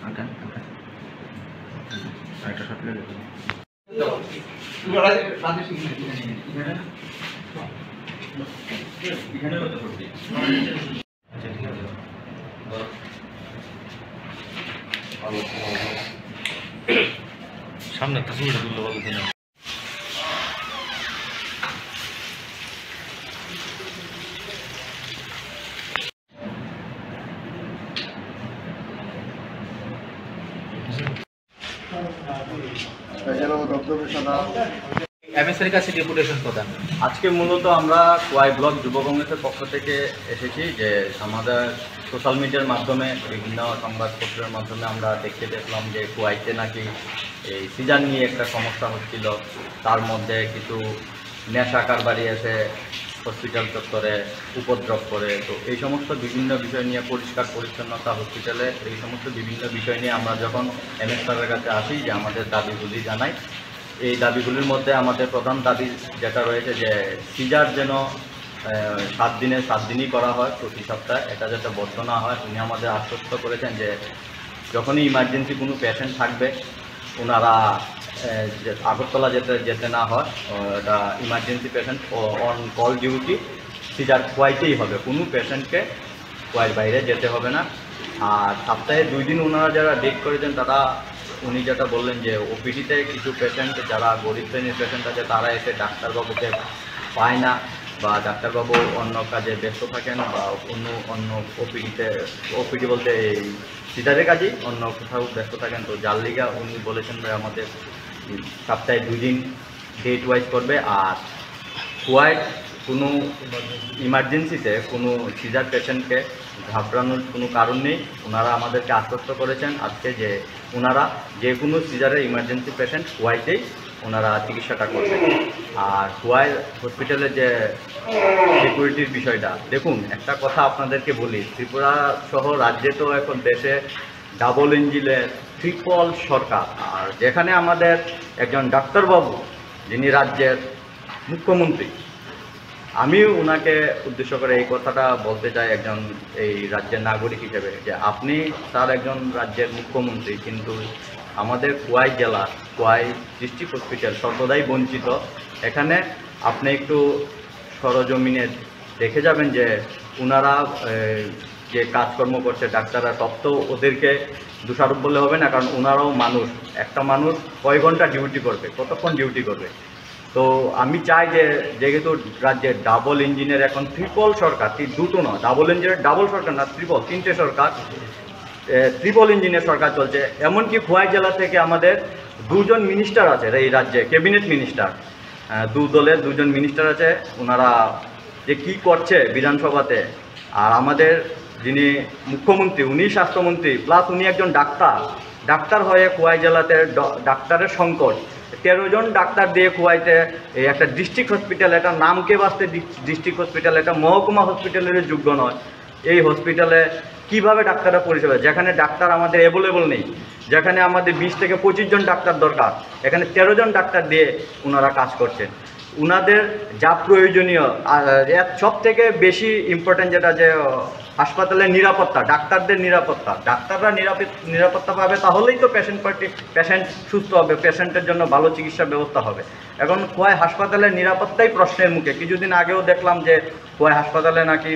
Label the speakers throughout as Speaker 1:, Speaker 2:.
Speaker 1: আরেকটা শট লেগে গেল। সামনে একটা ছবিটা তুলতে বলতে না।
Speaker 2: এমএসএর কাছে ডেপুটেশন প্রদান।
Speaker 3: আজকে মূলত আমরা কোয়াই ব্লক যুব কংগ্রেসের পক্ষ থেকে এসেছি যে আমাদের সোশ্যাল মিডিয়ার মাধ্যমে বিভিন্ন সংবাদপত্রের মাধ্যমে আমরা দেখতে দেখলাম যে কোয়াইতে নাকি এই সিজার নিয়ে একটা সমস্যা হচ্ছিল, তার মধ্যে কিছু নেশা কারবারি এসে হসপিটাল চত্বরে উপদ্রব করে। তো এই সমস্ত বিভিন্ন বিষয় নিয়ে পরিষ্কার পরিচ্ছন্নতা হসপিটালে এই সমস্ত বিভিন্ন বিষয় নিয়ে আমরা যখন এমএস স্যারের কাছে আসি যে আমাদের দাবিগুলি জানাই, এই দাবিগুলির মধ্যে আমাদের প্রধান দাবি যেটা রয়েছে যে সিজার যেন 7 দিনে 7 দিনই করা হয় প্রতি সপ্তাহে, এটা যাতে বদ্ধ না হয়। উনি আমাদের আশ্বস্ত করেছেন যে যখনই ইমার্জেন্সি কোনো পেশেন্ট থাকবে ওনারা আগরতলা যেতে না হয়, এটা emergency patient on call duty caesar কোয়াইতেই হবে, কোনো পেশেন্টকে কোয়াইয়ের বাইরে যেতে হবে না। আর সপ্তাহে 2 দিন ওনারা যারা ডেট করেছেন তারা উনি যেটা বললেন যে ওপিডিতে কিছু পেশেন্ট যারা গরিব শ্রেণীর পেশেন্ট আছে তারা এসে ডাক্তারবাবুকে পায় না, বা ডাক্তারবাবু অন্য কাজে ব্যস্ত থাকেন, বা অন্য ওপিডি বলতে এই সিজারের কাজেই অন্য কোথাও ব্যস্ত থাকেন। তো যার লিগা উনি বলেছেন ভাই আমাদের সপ্তাহে 2 দিন ডেট ওয়াইজ করবে। আর কোয়াই কোনো ইমার্জেন্সিতে কোনো সিজার পেশেন্টকে ঘাবড়ানোর কোনো কারণ নেই। ওনারা আমাদেরকে আশ্বস্ত করেছেন আজকে যে ওনারা যে কোনো সিজারের ইমার্জেন্সি পেশেন্ট কোয়াইতেই ওনারা চিকিৎসাটা করবেন। আর কোয়াই হসপিটালের যে সিকিউরিটির বিষয়টা, দেখুন একটা কথা আপনাদেরকে বলি, ত্রিপুরা সহ রাজ্যে তো এখন দেশে ডাবল ইঞ্জিনের ট্রিপল সরকার, আর যেখানে আমাদের একজন ডাক্তারবাবু যিনি রাজ্যের মুখ্যমন্ত্রী, আমি ওনাকে উদ্দেশ্য করে এই কথাটা বলতে চাই একজন এই রাজ্যের নাগরিক হিসেবে যে আপনি তার একজন রাজ্যের মুখ্যমন্ত্রী, কিন্তু আমাদের কোয়াই জেলা কোয়াই ডিস্ট্রিক্ট হসপিটাল সর্বদাই বঞ্চিত। এখানে আপনি একটু সরজমিনে দেখে যাবেন যে ওনারা যে কাজকর্ম করছে ডাক্তাররা, সব তো ওদেরকে দোষারোপ বললে হবে না, কারণ ওনারাও মানুষ। একটা মানুষ কয় ঘন্টা ডিউটি করবে, কতক্ষণ ডিউটি করবে? তো আমি চাই যে যেহেতু রাজ্যের ডাবল ইঞ্জিনের এখন ট্রিপল সরকার, দুটো নয়, ডাবল ইঞ্জিনের ডাবল সরকার না, তিনটে সরকার, ট্রিপল ইঞ্জিনের সরকার চলছে। এমনকি খোয়াই জেলা থেকে আমাদের 2 জন মিনিস্টার আছে এই রাজ্যে, ক্যাবিনেট মিনিস্টার, 2 দলের 2 জন মিনিস্টার আছে। ওনারা যে কী করছে বিধানসভাতে, আর আমাদের যিনি মুখ্যমন্ত্রী উনি স্বাস্থ্যমন্ত্রী, প্লাস উনি একজন ডাক্তার হয়ে খোয়াই জেলাতে ডাক্তারের সংকট, 13 জন ডাক্তার দিয়ে খোয়াইতে এই একটা ডিস্ট্রিক্ট হসপিটাল, এটা নামকে বাঁচতে ডিস্ট্রিক্ট হসপিটাল, এটা মহকুমা হসপিটালের যোগ্য নয়। এই হসপিটালে কিভাবে ডাক্তাররা পরিষেবা, যেখানে ডাক্তার আমাদের অ্যাভেলেবল নেই, যেখানে আমাদের 20 থেকে 25 জন ডাক্তার দরকার, এখানে 13 জন ডাক্তার দিয়ে ওনারা কাজ করছেন। ওনাদের যা প্রয়োজনীয়, সব থেকে বেশি ইম্পর্টেন্ট যেটা যে হাসপাতালের নিরাপত্তা, ডাক্তারদের নিরাপত্তা, ডাক্তাররা নিরাপত্তা পাবে তাহলেই তো পেশেন্ট সুস্থ হবে, পেশেন্টের জন্য ভালো চিকিৎসা ব্যবস্থা হবে। এখন খোয়াই হাসপাতালের নিরাপত্তাই প্রশ্নের মুখে। কিছুদিন আগেও দেখলাম যে খোয়াই হাসপাতালে নাকি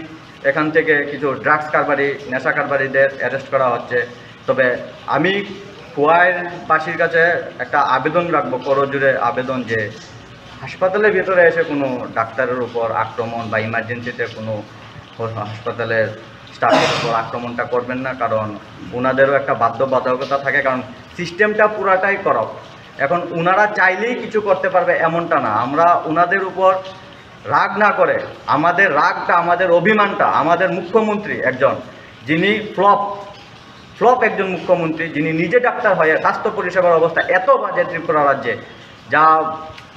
Speaker 3: এখান থেকে কিছু ড্রাগস কারবারি, নেশা কারবারিদের অ্যারেস্ট করা হচ্ছে। তবে আমি খোয়াইবাসীর কাছে একটা আবেদন রাখবো, করজোড়ে আবেদন, যে হাসপাতালের ভেতরে এসে কোনো ডাক্তারের উপর আক্রমণ বা ইমার্জেন্সিতে কোনো হাসপাতালের স্টাফের উপর আক্রমণটা করবেন না, কারণ ওনাদেরও একটা বাধ্যবাধকতা থাকে, কারণ সিস্টেমটা পুরাটাই করব। এখন ওনারা চাইলেই কিছু করতে পারবে এমনটা না। আমরা ওনাদের উপর রাগ না করে, আমাদের রাগটা, আমাদের অভিমানটা আমাদের মুখ্যমন্ত্রী একজন, যিনি ফ্লপ একজন মুখ্যমন্ত্রী, যিনি নিজে ডাক্তার হয়ে স্বাস্থ্য পরিষেবার অবস্থা এত বাজে ত্রিপুরা রাজ্যে, যা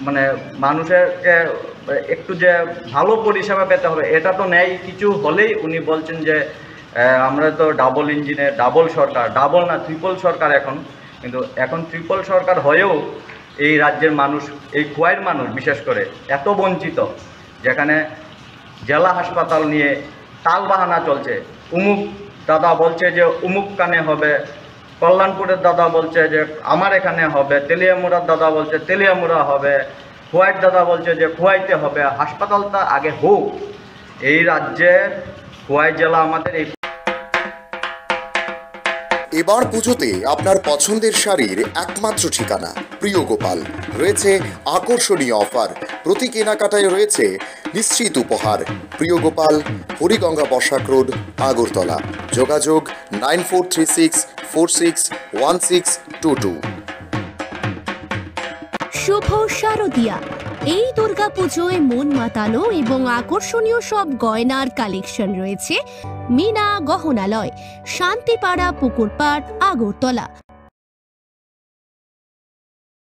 Speaker 3: মানে মানুষেরকে একটু যে ভালো পরিষেবা পেতে হবে এটা তো নেই। কিছু হলেই উনি বলছেন যে আমরা তো ডাবল ইঞ্জিনের ডাবল সরকার, ডাবল না ট্রিপল সরকার এখন। কিন্তু এখন ট্রিপল সরকার হয়েও এই রাজ্যের মানুষ, এই খোয়াইয়ের মানুষ বিশেষ করে এত বঞ্চিত, যেখানে জেলা হাসপাতাল নিয়ে তালবাহানা চলছে। দাদা বলছে যে কানে হবে কল্যাণপুরের দাদা বলছে যে আমার এখানে হবে, তেলিয়ামুড়ার দাদা বলছে তেলিয়ামুড়া হবে, খোয়াইট দাদা বলছে যে খোয়াইতে হবে। হাসপাতালটা আগে হোক। এই রাজ্যে খোয়াই জেলা আমাদের এই
Speaker 2: এবার পুজোতে আপনার পছন্দের শাড়ির একমাত্র ঠিকানা প্রিয় গোপাল। রয়েছে আকর্ষণীয় অফার, প্রতি কেনাকাটায় রয়েছে নিশ্চিত উপহার। প্রিয় গোপাল, হরিগঙ্গা বসাক রোড, আগরতলা। যোগাযোগ 9436461622।
Speaker 4: শুভ শারদিয়া। এই দুর্গাপুজোয় মন মাতানো এবং আকর্ষণীয় সব গয়নার কালেকশন রয়েছে মিনা গহনালয়, শান্তিপাড়া, পুকুরপাড়, আগরতলা।